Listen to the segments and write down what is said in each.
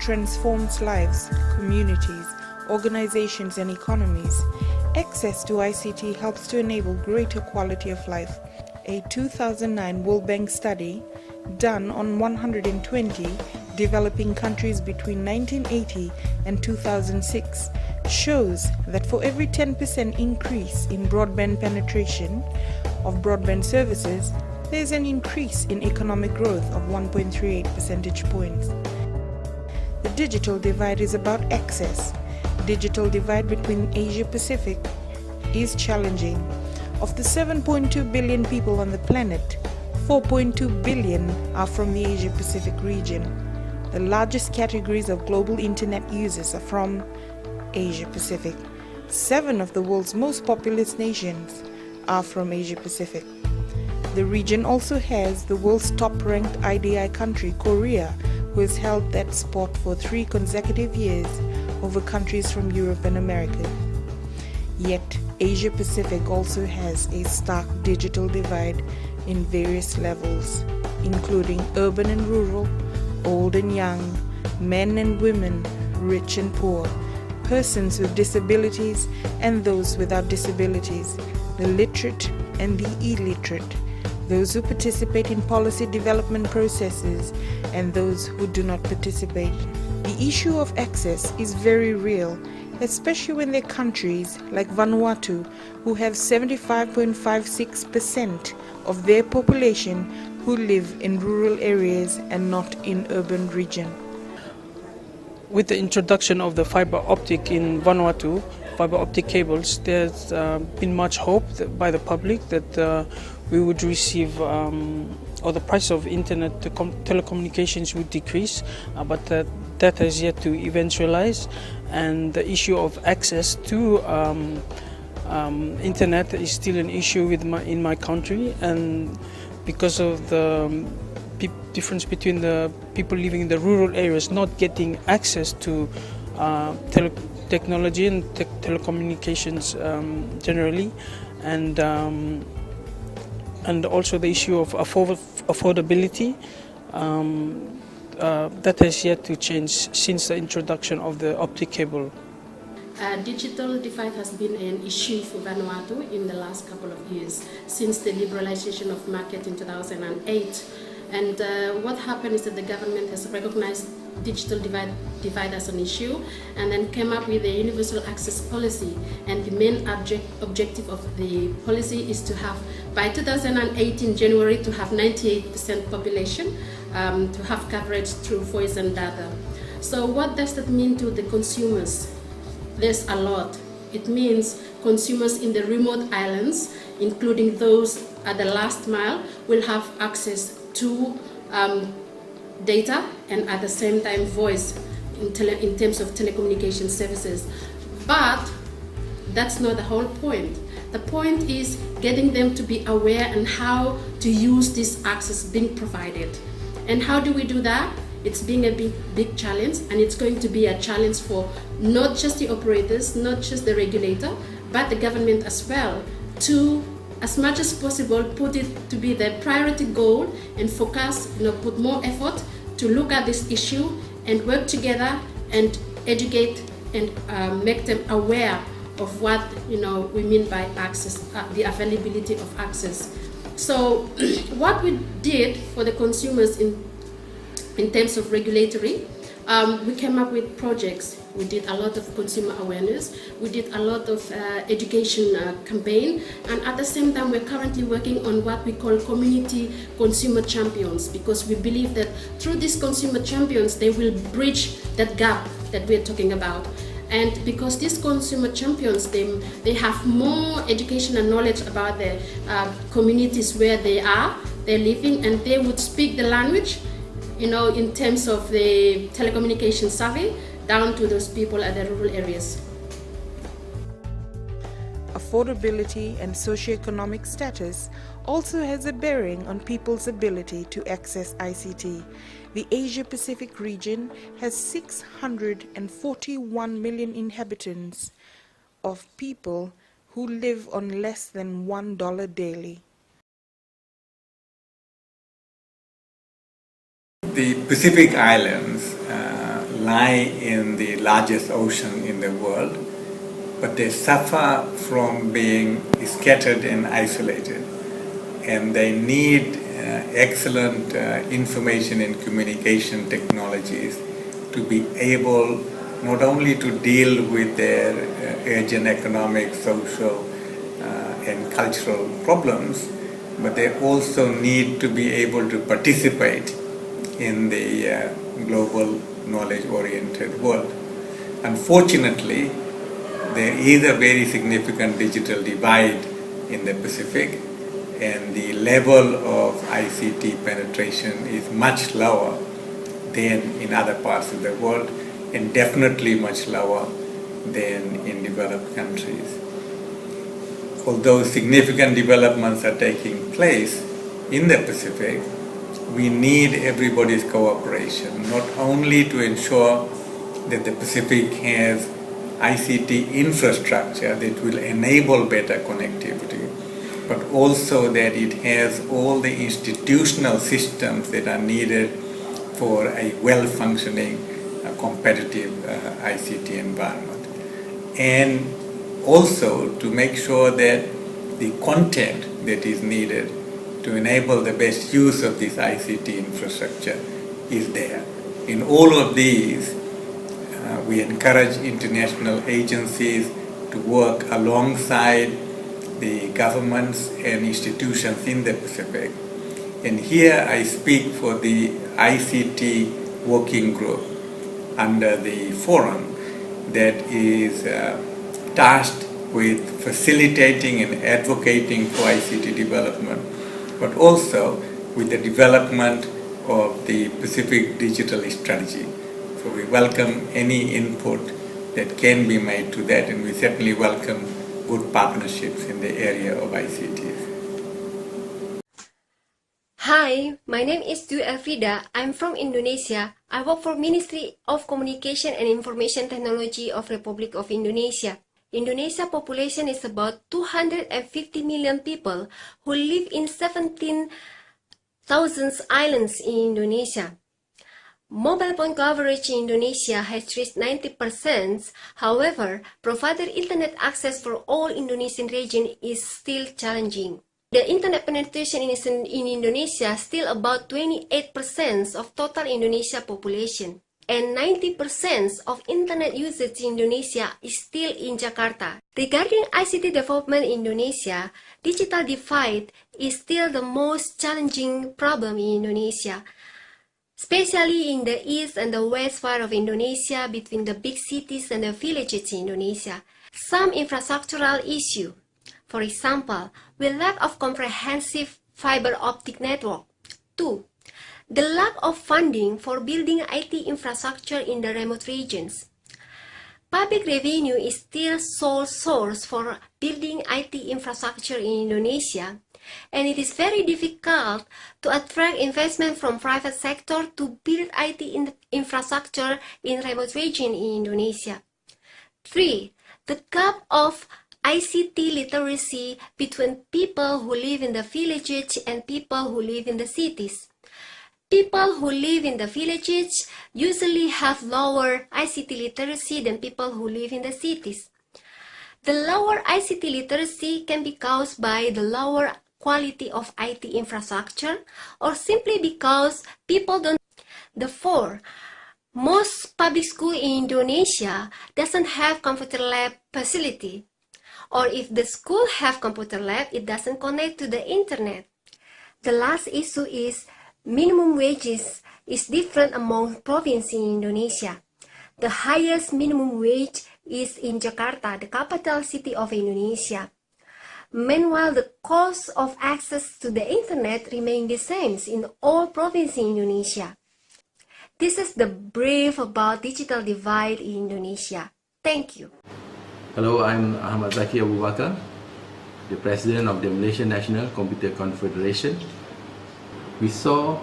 transforms lives, communities, organizations, and economies, access to ICT helps to enable greater quality of life. A 2009 World Bank study done on 120 developing countries between 1980 and 2006 shows that for every 10% increase in broadband penetration of broadband services, there is an increase in economic growth of 1.38 percentage points. The digital divide is about access. Digital divide between Asia Pacific is challenging. Of the 7.2 billion people on the planet, 4.2 billion are from the Asia Pacific region. The largest categories of global internet users are from Asia Pacific. 7 of the world's most populous nations are from Asia Pacific. The region also has the world's top-ranked IDI country, Korea, who has held that spot for 3 consecutive years over countries from Europe and America. Yet, Asia Pacific also has a stark digital divide in various levels, including urban and rural, old and young, men and women, rich and poor, persons with disabilities and those without disabilities, the literate and the illiterate, those who participate in policy development processes and those who do not participate. The issue of access is very real, especially when there are countries like Vanuatu who have 75.56% of their population who live in rural areas and not in urban region. With the introduction of the fiber optic in Vanuatu, fiber optic cables, there's been much hope by the public that we would receive or the price of internet telecommunications would decrease, but that has yet to eventualize, and the issue of access to internet is still an issue in my country, and because of the difference between the people living in the rural areas not getting access to technology and telecommunications generally, and also the issue of affordability that has yet to change since the introduction of the optic cable. Digital divide has been an issue for Vanuatu in the last couple of years since the liberalization of market in 2008. And what happened is that the government has recognized digital divide as an issue and then came up with a universal access policy. And the main objective of the policy is to have, by 2018 January, to have 98% population to have coverage through voice and data. So what does that mean to the consumers? There's a lot. It means consumers in the remote islands, including those at the last mile, will have access to data and at the same time voice in terms of telecommunication services. But that's not the whole point. The point is getting them to be aware and how to use this access being provided. And how do we do that? It's being a big challenge, and it's going to be a challenge for not just the operators, not just the regulator, but the government as well, to, as much as possible, put it to be their priority goal and focus, put more effort to look at this issue and work together and educate and make them aware of what we mean by access, the availability of access. So what we did for the consumers in terms of regulatory, we came up with projects. We did a lot of consumer awareness. We did a lot of education campaign. And at the same time, we're currently working on what we call community consumer champions, because we believe that through these consumer champions, they will bridge that gap that we're talking about. And because these consumer champions, they have more education and knowledge about the communities where they're living, and they would speak the language, in terms of the telecommunication survey, down to those people at the rural areas. Affordability and socioeconomic status also has a bearing on people's ability to access ICT. The Asia Pacific region has 641 million inhabitants of people who live on less than $1 daily. The Pacific Islands lie in the largest ocean in the world, but they suffer from being scattered and isolated. And they need excellent information and communication technologies to be able not only to deal with their urgent economic, social, and cultural problems, but they also need to be able to participate in the global knowledge-oriented world. Unfortunately, there is a very significant digital divide in the Pacific, and the level of ICT penetration is much lower than in other parts of the world, and definitely much lower than in developed countries. Although significant developments are taking place in the Pacific, we need everybody's cooperation, not only to ensure that the Pacific has ICT infrastructure that will enable better connectivity, but also that it has all the institutional systems that are needed for a well-functioning, competitive ICT environment. And also to make sure that the content that is needed to enable the best use of this ICT infrastructure is there. In all of these, we encourage international agencies to work alongside the governments and institutions in the Pacific. And here I speak for the ICT working group under the forum that is tasked with facilitating and advocating for ICT development, but also with the development of the Pacific Digital Strategy. So we welcome any input that can be made to that, and we certainly welcome good partnerships in the area of ICTs. Hi, my name is Dwi Elfrida. I'm from Indonesia. I work for Ministry of Communication and Information Technology of Republic of Indonesia. Indonesia population is about 250 million people who live in 17,000 islands in Indonesia. Mobile phone coverage in Indonesia has reached 90%. However, provided internet access for all Indonesian region is still challenging. The internet penetration in Indonesia is still about 28% of total Indonesia population. And 90% of internet usage in Indonesia is still in Jakarta. Regarding ICT development in Indonesia, digital divide is still the most challenging problem in Indonesia, especially in the east and the west part of Indonesia between the big cities and the villages in Indonesia. Some infrastructural issue. For example, we lack of comprehensive fiber optic network. 2. The lack of funding for building IT infrastructure in the remote regions. Public revenue is still sole source for building IT infrastructure in Indonesia, and it is very difficult to attract investment from private sector to build IT infrastructure in remote region in Indonesia. 3. The gap of ICT literacy between people who live in the villages and people who live in the cities. People who live in the villages usually have lower ICT literacy than people who live in the cities. The lower ICT literacy can be caused by the lower quality of IT infrastructure or simply because people don't. The 4. Most public schools in Indonesia doesn't have computer lab facility. Or if the school have computer lab, it doesn't connect to the internet. The last issue is minimum wages is different among provinces in Indonesia. The highest minimum wage is in Jakarta, the capital city of Indonesia. Meanwhile, the cost of access to the internet remain the same in all provinces in Indonesia. This is the brief about digital divide in Indonesia. Thank you. Hello, I'm Ahmad Zaki Abu Bakar, the President of the Malaysian National Computer Confederation. We saw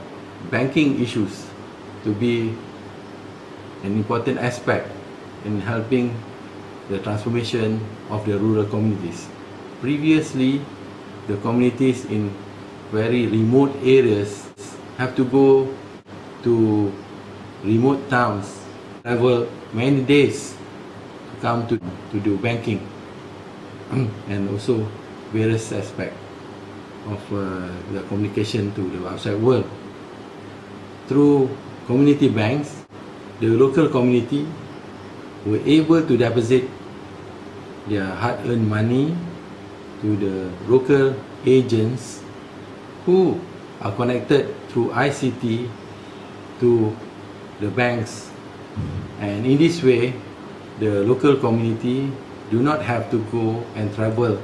banking issues to be an important aspect in helping the transformation of the rural communities. Previously, the communities in very remote areas have to go to remote towns travel many days to come to do banking and also various aspects of the communication to the outside world. Through community banks, the local community were able to deposit their hard-earned money to the local agents who are connected through ICT to the banks, and in this way the local community do not have to go and travel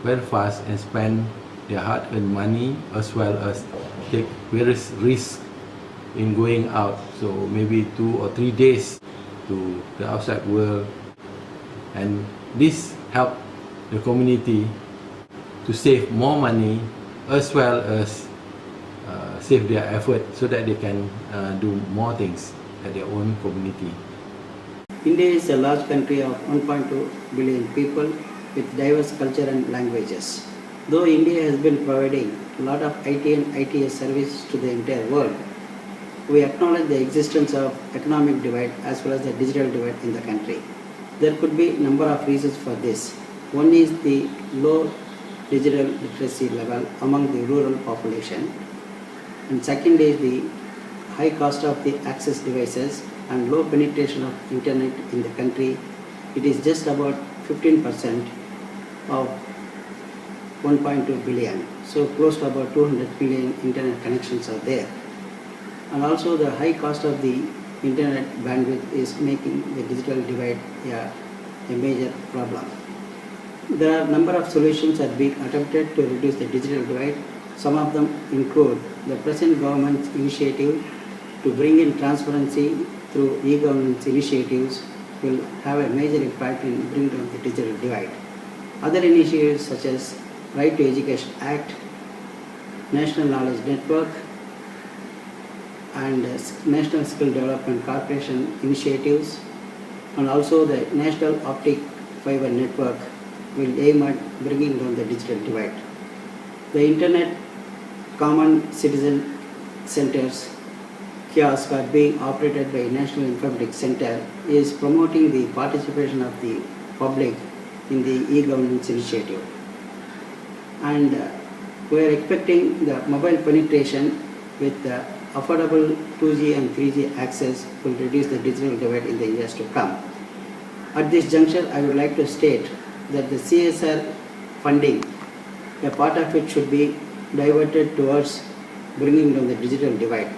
very fast and spend their hard-earned money, as well as take various risks in going out, so maybe 2 or 3 days to the outside world, and this helped the community to save more money as well as save their effort so that they can do more things at their own community. India is a large country of 1.2 billion people with diverse culture and languages. Though India has been providing a lot of IT and ITS service to the entire world, we acknowledge the existence of economic divide as well as the digital divide in the country. There could be a number of reasons for this. One is the low digital literacy level among the rural population, and second is the high cost of the access devices and low penetration of internet in the country. It is just about 15% of 1.2 billion, so close to about 200 million internet connections are there. And also the high cost of the internet bandwidth is making the digital divide a major problem. There are a number of solutions that are being attempted to reduce the digital divide. Some of them include the present government's initiative to bring in transparency through e-governance initiatives will have a major impact in bringing down the digital divide. Other initiatives such as Right to Education Act, National Knowledge Network, and National Skill Development Corporation initiatives, and also the National Optic Fiber Network will aim at bringing down the digital divide. The Internet Common Citizen Centers kiosks are being operated by National Informatics Center is promoting the participation of the public in the e-governance initiative. And we are expecting the mobile penetration with the affordable 2G and 3G access will reduce the digital divide in the years to come. At this juncture, I would like to state that the CSR funding, a part of it should be diverted towards bringing down the digital divide.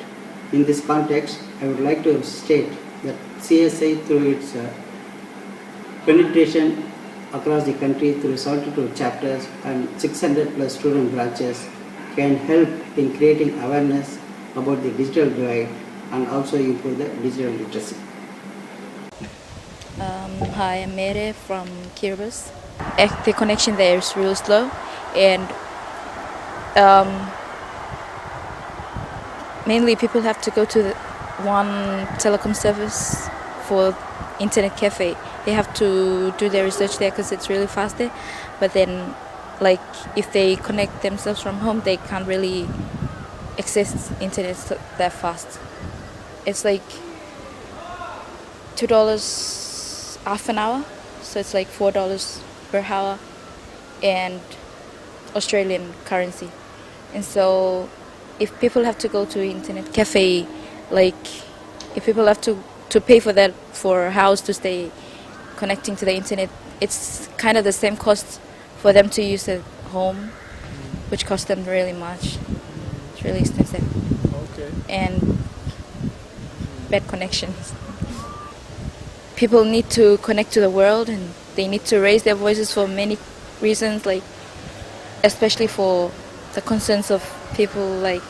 In this context, I would like to state that CSI through its penetration across the country through 72 chapters and 600 plus student branches can help in creating awareness about the digital divide and also improve the digital literacy. Hi, I'm Mere from Kiribati. The connection there is real slow, and mainly people have to go to one telecom service for internet cafe. They have to do their research there because it's really fast there. But then, like, if they connect themselves from home, they can't really access internet that fast. It's like $2 half an hour, so it's like $4 per hour, and Australian currency. And so if people have to go to internet cafe, like if people have to pay for that for a house to stay connecting to the internet, it's kind of the same cost for them to use at home, which costs them really much. It's really expensive. Okay. And bad connections. People need to connect to the world, and they need to raise their voices for many reasons, like especially for the concerns of people, like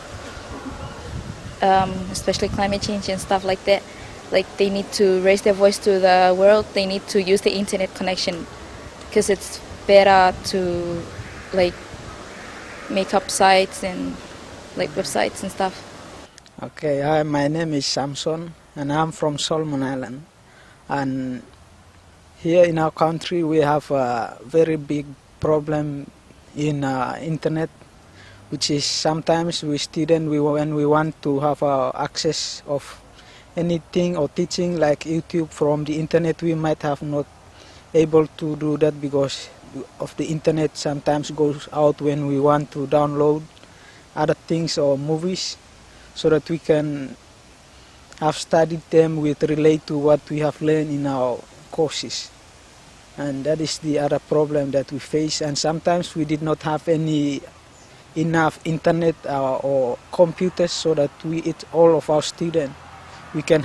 especially climate change and stuff like that. Like they need to raise their voice to the world. They need to use the internet connection because it's better to like make up sites and like websites and stuff. Okay, hi, my name is Samson and I'm from Solomon Island. And here in our country we have a very big problem in internet, which is sometimes when we want to have access of anything or teaching like YouTube from the internet, we might have not able to do that because of the internet sometimes goes out when we want to download other things or movies, so that we can have studied them with relate to what we have learned in our courses. And that is the other problem that we face, and sometimes we did not have enough internet or computers so that all of our students we can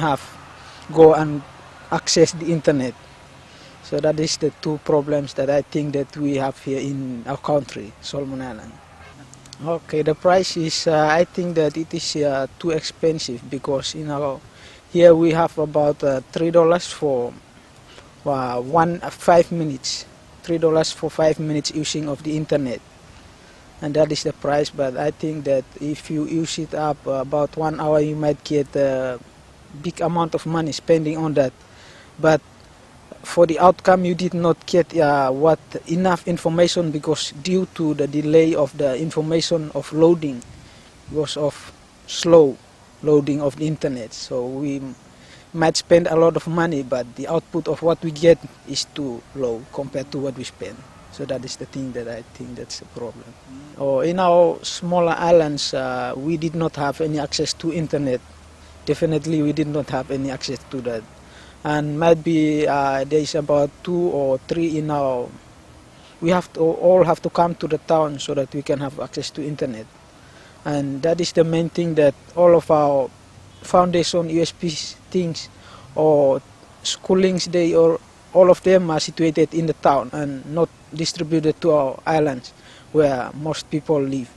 go and access the internet. So that is the two problems that I think that we have here in our country, Solomon Island. Okay, the price is I think that it is too expensive because here we have about $3 for 5 minutes, $3 for 5 minutes using of the internet, and that is the price. But I think that if you use it up about 1 hour, you might get a big amount of money spending on that. But for the outcome, you did not get enough information because due to the delay of the information of loading, because of slow loading of the internet. So we might spend a lot of money, but the output of what we get is too low compared to what we spend. So that is the thing that I think that's a problem. In our smaller islands, we did not have any access to internet. Definitely we did not have any access to that. And maybe there is about 2 or 3 in our. We all have to come to the town so that we can have access to internet, and that is the main thing, that all of our foundation USP things or schoolings, all of them are situated in the town and not distributed to our islands where most people live.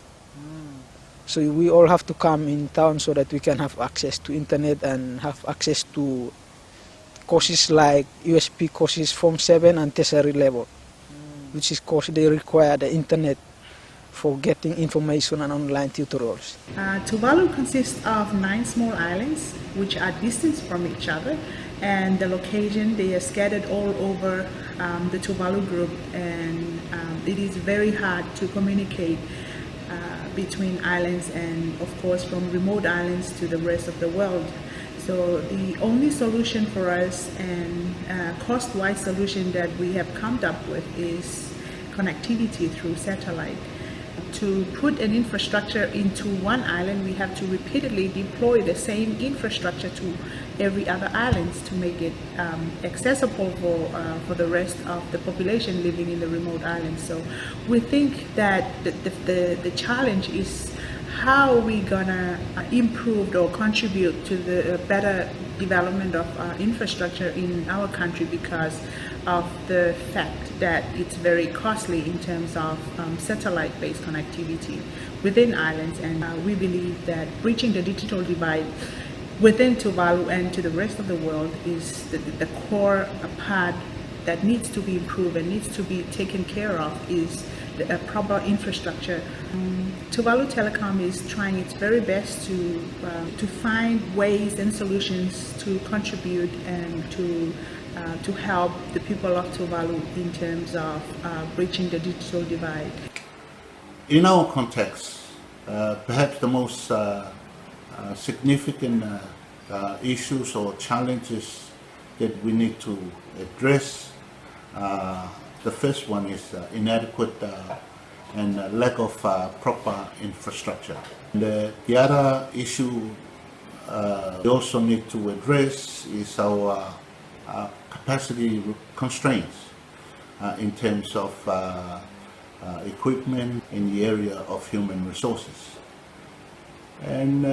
So we all have to come in town so that we can have access to internet and have access to courses like USP courses Form 7 and tertiary level, which is course they require the internet for getting information and online tutorials. Tuvalu consists of 9 small islands which are distant from each other, and the location, they are scattered all over the Tuvalu group, and it is very hard to communicate between islands and of course from remote islands to the rest of the world. So the only solution for us, and cost-wise solution that we have come up with, is connectivity through satellite. To put an infrastructure into one island, we have to repeatedly deploy the same infrastructure to every other island to make it accessible for the rest of the population living in the remote islands. So we think that the challenge is how we gonna improve or contribute to the better development of infrastructure in our country, because of the fact that it's very costly in terms of satellite-based connectivity within islands, and we believe that bridging the digital divide within Tuvalu and to the rest of the world is the core part that needs to be improved and needs to be taken care of, is the proper infrastructure. Tuvalu Telecom is trying its very best to find ways and solutions to contribute and to help the people of Tuvalu in terms of bridging the digital divide. In our context, perhaps the most significant issues or challenges that we need to address, the first one is inadequate and lack of proper infrastructure. And, the other issue we also need to address is our capacity constraints in terms of equipment in the area of human resources. And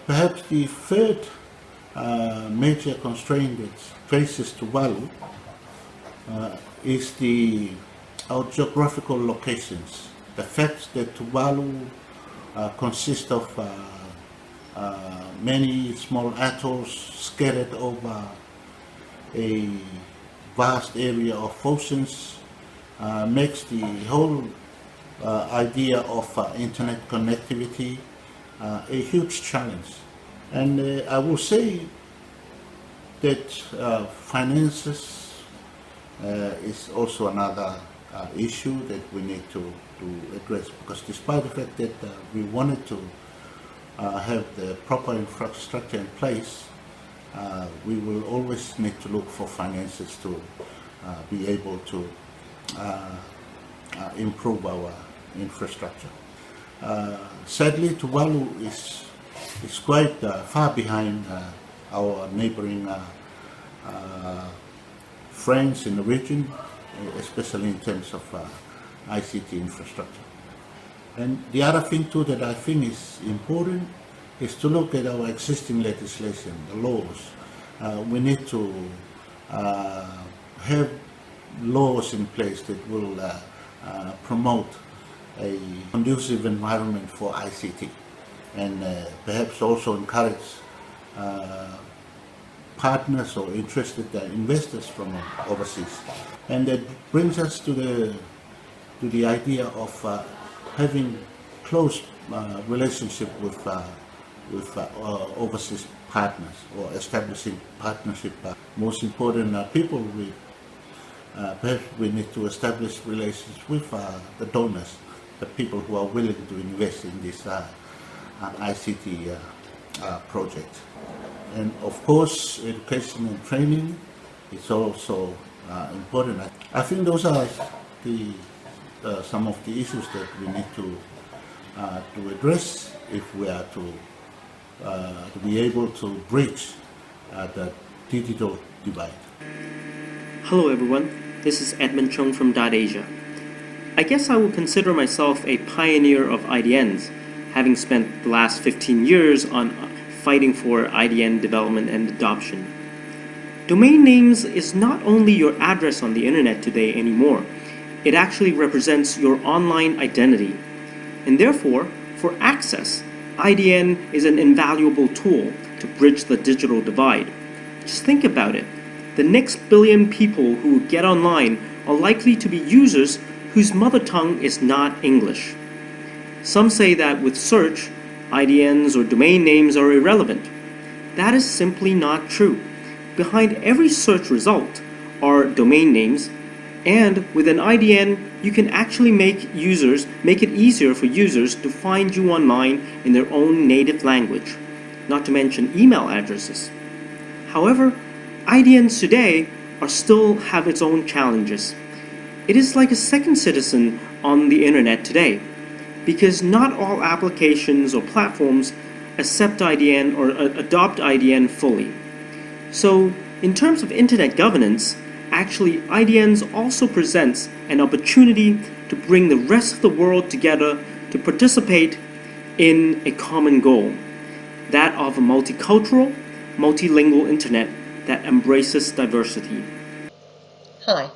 perhaps the third major constraint that faces Tuvalu is our geographical locations. The fact that Tuvalu consists of many small atolls scattered over a vast area of oceans makes the whole idea of internet connectivity a huge challenge. And I will say that finances is also another issue that we need to address, because despite the fact that we wanted to have the proper infrastructure in place, we will always need to look for finances to be able to improve our infrastructure. Sadly, Tuvalu is quite far behind our neighboring friends in the region, especially in terms of ICT infrastructure. And the other thing too that I think is important is to look at our existing legislation, the laws. We need to have laws in place that will promote a conducive environment for ICT, and perhaps also encourage partners or interested investors from overseas. And that brings us to the idea of having close relationship with overseas partners, or establishing partnership. Most important, people with perhaps we need to establish relations with the donors, the people who are willing to invest in this ICT project. And of course, education and training is also important. I think those are some of the issues that we need to address if we are to be able to bridge the digital divide. Hello everyone, this is Edmund Chung from .Asia. I guess I will consider myself a pioneer of IDNs, having spent the last 15 years on fighting for IDN development and adoption. Domain names is not only your address on the internet today anymore, it actually represents your online identity. And therefore, for access, IDN is an invaluable tool to bridge the digital divide. Just think about it. The next billion people who get online are likely to be users whose mother tongue is not English. Some say that with search, IDNs or domain names are irrelevant. That is simply not true. Behind every search result are domain names, and with an IDN, you can actually make it easier for users to find you online in their own native language, not to mention email addresses. However, IDNs today still have its own challenges. It is like a second citizen on the internet today, because not all applications or platforms accept IDN or adopt IDN fully. So, in terms of internet governance, actually IDNs also presents an opportunity to bring the rest of the world together to participate in a common goal, that of a multicultural, multilingual internet that embraces diversity. Hi,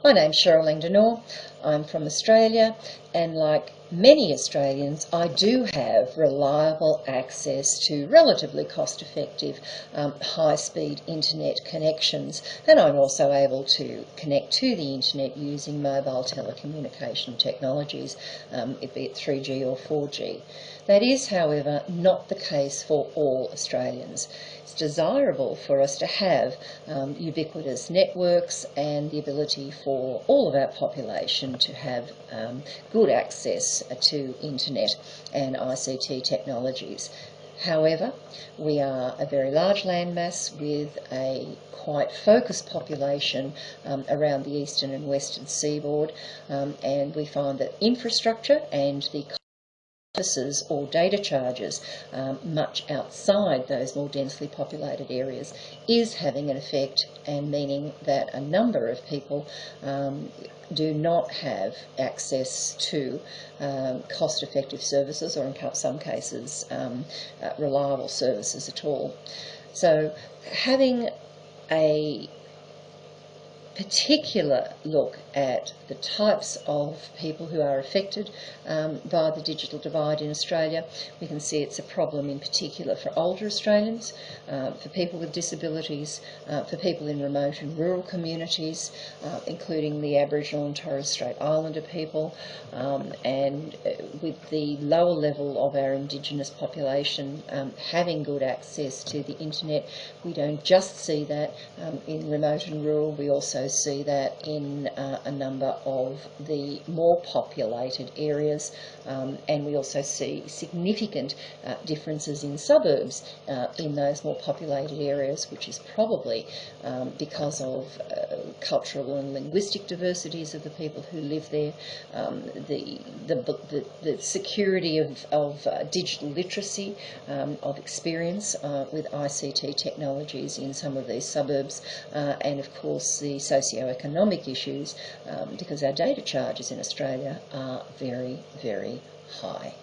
my name's Cheryl Langdonor. I'm from Australia, and like many Australians, I do have reliable access to relatively cost-effective, high-speed internet connections, and I'm also able to connect to the internet using mobile telecommunication technologies, be it 3G or 4G. That is, however, not the case for all Australians. It's desirable for us to have ubiquitous networks and the ability for all of our population to have good access to internet and ICT technologies. However, we are a very large landmass with a quite focused population around the eastern and western seaboard, and we find that infrastructure and the services or data charges much outside those more densely populated areas is having an effect, and meaning that a number of people do not have access to cost-effective services, or in some cases reliable services at all. So having a particular look at the types of people who are affected by the digital divide in Australia, we can see it's a problem in particular for older Australians, for people with disabilities, for people in remote and rural communities, including the Aboriginal and Torres Strait Islander people, and with the lower level of our Indigenous population having good access to the internet. We don't just see that in remote and rural, we also see that in a number of the more populated areas, and we also see significant differences in suburbs in those more populated areas, which is probably because of cultural and linguistic diversities of the people who live there, the security of digital literacy, of experience with ICT technologies in some of these suburbs, and of course the socio-economic issues, because our data charges in Australia are very, very high.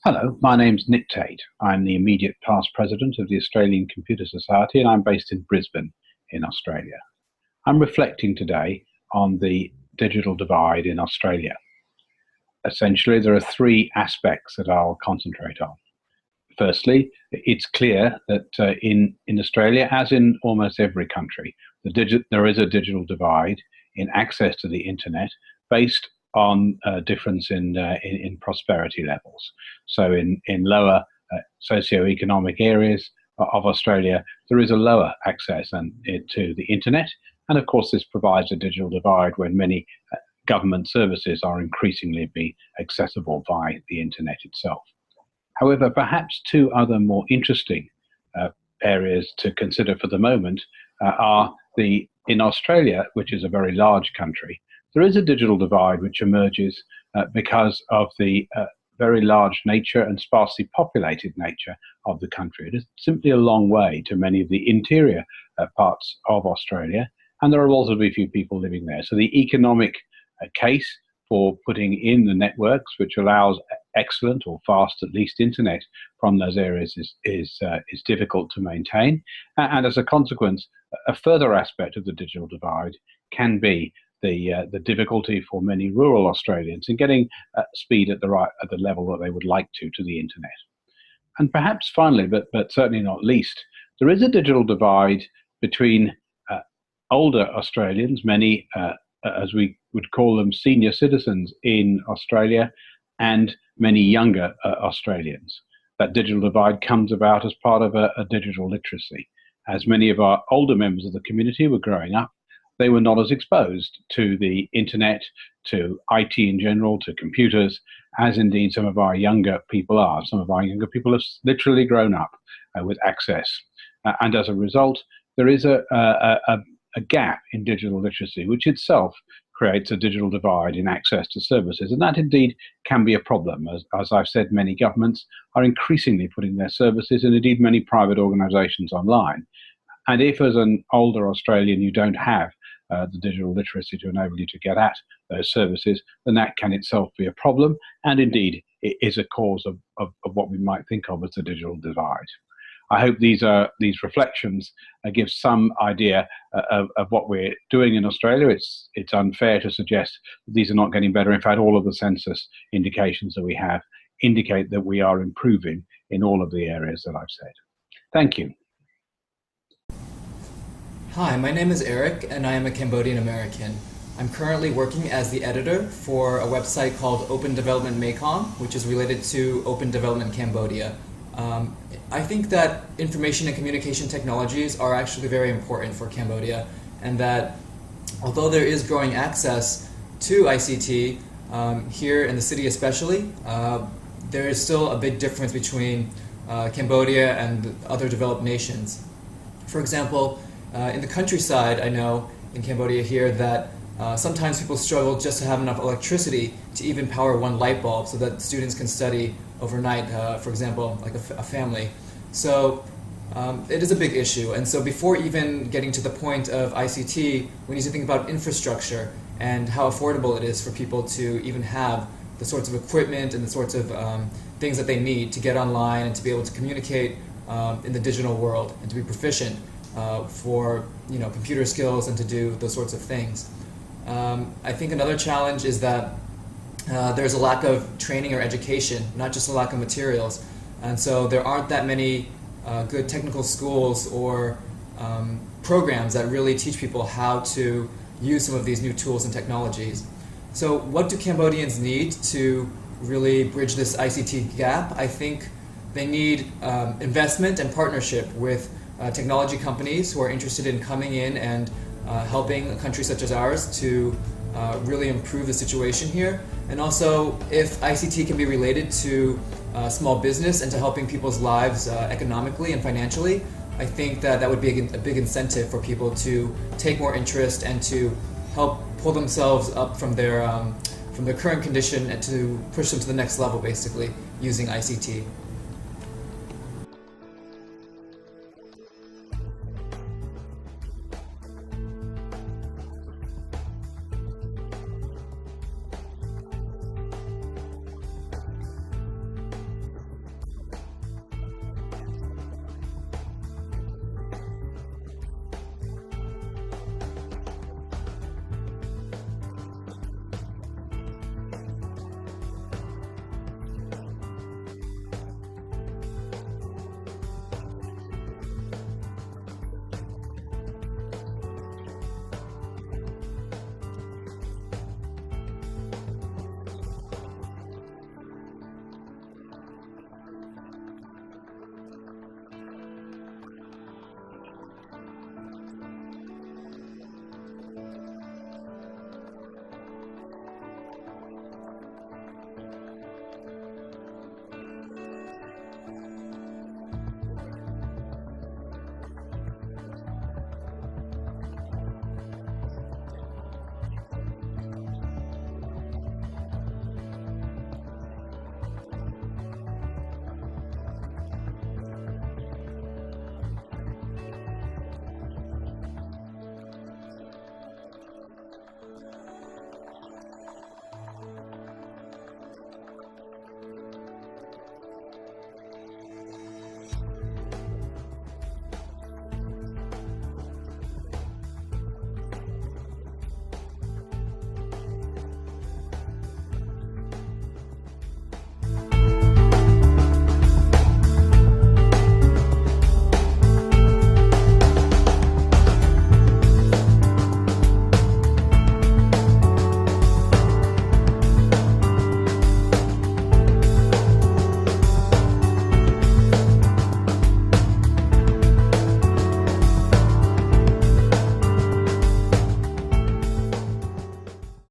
Hello, my name's Nick Tate. I'm the immediate past president of the Australian Computer Society, and I'm based in Brisbane in Australia. I'm reflecting today on the digital divide in Australia. Essentially, there are three aspects that I'll concentrate on. Firstly, it's clear that in Australia, as in almost every country, there is a digital divide in access to the internet based on a difference in prosperity levels. So in lower socioeconomic areas of Australia, there is a lower access to the internet. And of course, this provides a digital divide when many government services are increasingly be accessible via the internet itself. However, perhaps two other more interesting areas to consider for the moment are in Australia, which is a very large country, there is a digital divide which emerges because of the very large nature and sparsely populated nature of the country. It is simply a long way to many of the interior parts of Australia, and there are relatively few people living there. So the economic case for putting in the networks, which allows excellent or fast, at least, internet from those areas is difficult to maintain. And as a consequence, a further aspect of the digital divide can be the difficulty for many rural Australians in getting speed at the level that they would like to the internet. And perhaps finally, but certainly not least, there is a digital divide between older Australians, many as we would call them senior citizens in Australia, and many younger Australians. That digital divide comes about as part of a digital literacy. As many of our older members of the community were growing up, they were not as exposed to the internet, to IT in general, to computers, as indeed some of our younger people are. Some of our younger people have literally grown up with access. And as a result, there is a gap in digital literacy, which itself creates a digital divide in access to services. And that indeed can be a problem. As I've said, many governments are increasingly putting their services and indeed many private organisations online. And if as an older Australian you don't have the digital literacy to enable you to get at those services, then that can itself be a problem, and indeed it is a cause of what we might think of as the digital divide. I hope these reflections give some idea of what we're doing in Australia. It's unfair to suggest that these are not getting better. In fact, all of the census indications that we have indicate that we are improving in all of the areas that I've said. Thank you. Hi, my name is Eric, and I am a Cambodian American. I'm currently working as the editor for a website called Open Development Mekong, which is related to Open Development Cambodia. I think that information and communication technologies are actually very important for Cambodia, and that although there is growing access to ICT here in the city especially, there is still a big difference between Cambodia and other developed nations. For example, in the countryside, I know in Cambodia here that sometimes people struggle just to have enough electricity to even power one light bulb so that students can study overnight, for example, like a family. So it is a big issue. And so before even getting to the point of ICT, we need to think about infrastructure and how affordable it is for people to even have the sorts of equipment and the sorts of things that they need to get online and to be able to communicate in the digital world and to be proficient for computer skills and to do those sorts of things. I think another challenge is that there's a lack of training or education, not just a lack of materials. And so there aren't that many good technical schools or programs that really teach people how to use some of these new tools and technologies. So what do Cambodians need to really bridge this ICT gap? I think they need investment and partnership with technology companies who are interested in coming in and helping a country such as ours to really improve the situation here. And also, if ICT can be related to small business and to helping people's lives economically and financially, I think that would be a big incentive for people to take more interest and to help pull themselves up from their current condition and to push them to the next level, basically, using ICT.